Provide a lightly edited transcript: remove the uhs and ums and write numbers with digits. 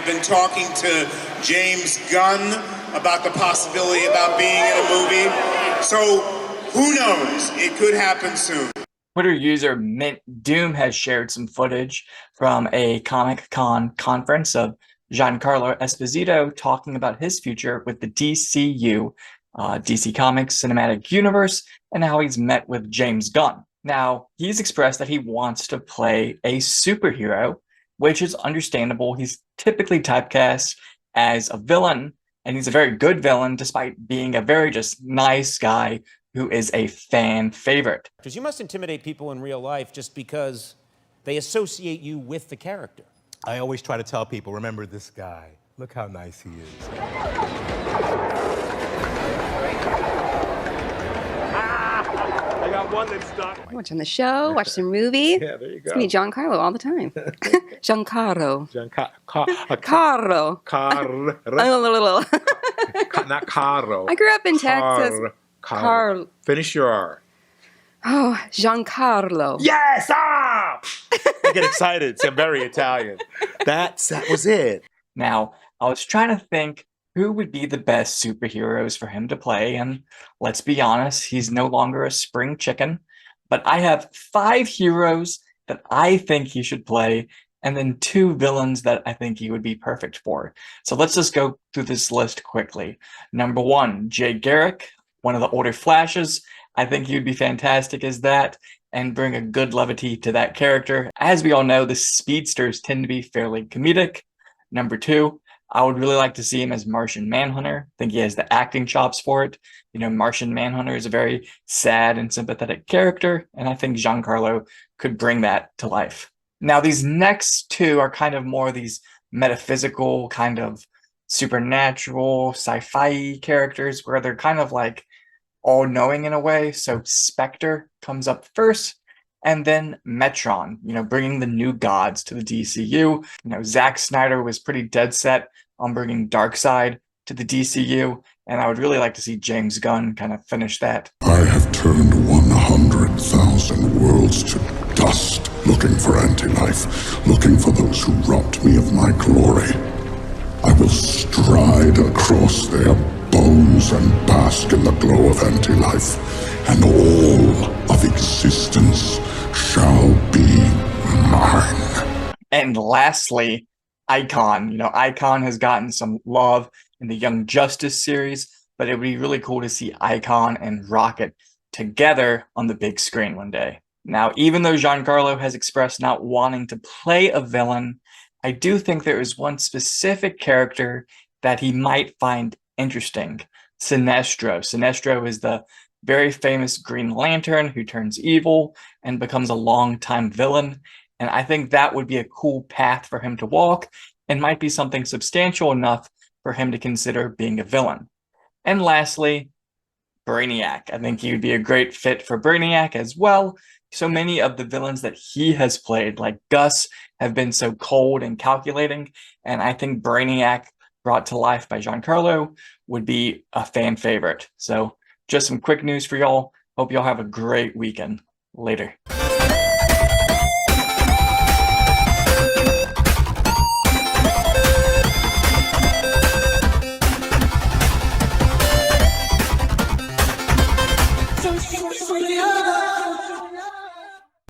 been talking to James Gunn about the possibility about being in a movie. So who knows? It could happen soon. Twitter user Mint Doom has shared some footage from a Comic-Con conference of Giancarlo Esposito talking about his future with the DCU, DC Comics Cinematic Universe, and how he's met with James Gunn. Now, he's expressed that he wants to play a superhero, which is understandable. He's typically typecast as a villain, and he's a very good villain despite being a very just nice guy who is a fan favorite. Because you must intimidate people in real life just because they associate you with the character. I always try to tell people, remember this guy. Look how nice he is. I got one that stuck. Watch on the show, watch some movie. Yeah, there you go. It's me, Giancarlo, all the time. Giancarlo. Carlo. Not Caro. I grew up in Texas. Carl. Finish your R. Oh, Giancarlo. Yes! Ah! I get excited. I'm very Italian. That was it. Now, I was trying to think who would be the best superheroes for him to play, and let's be honest, he's no longer a spring chicken, but I have 5 heroes that I think he should play, and then 2 villains that I think he would be perfect for. So let's just go through this list quickly. Number 1, Jay Garrick, one of the older Flashes. I think he would be fantastic as that and bring a good levity to that character. As we all know, the speedsters tend to be fairly comedic. Number 2, I would really like to see him as Martian Manhunter. I think he has the acting chops for it. You know, Martian Manhunter is a very sad and sympathetic character, and I think Giancarlo could bring that to life. Now, these next 2 are kind of more these metaphysical, kind of supernatural, sci-fi characters where they're kind of like all-knowing in a way. So Spectre comes up first, and then Metron, you know, bringing the new gods to the DCU. You know, Zack Snyder was pretty dead set on bringing Darkseid to the DCU, and I would really like to see James Gunn kind of finish that. I have turned 100,000 worlds to dust, looking for anti-life, looking for those who robbed me of my glory. I will stride across their bones and bask in the glow of anti-life, and all of existence shall be mine. And lastly, Icon. You know, Icon has gotten some love in the Young Justice series, but it would be really cool to see Icon and Rocket together on the big screen one day. Now, even though Giancarlo has expressed not wanting to play a villain, I do think there is one specific character that he might find interesting. Sinestro. Sinestro is the very famous Green Lantern who turns evil and becomes a long-time villain. And I think that would be a cool path for him to walk and might be something substantial enough for him to consider being a villain. And lastly, Brainiac. I think he would be a great fit for Brainiac as well. So many of the villains that he has played, like Gus, have been so cold and calculating, and I think Brainiac, brought to life by Giancarlo, would be a fan favorite. So just some quick news for y'all. Hope y'all have a great weekend. Later.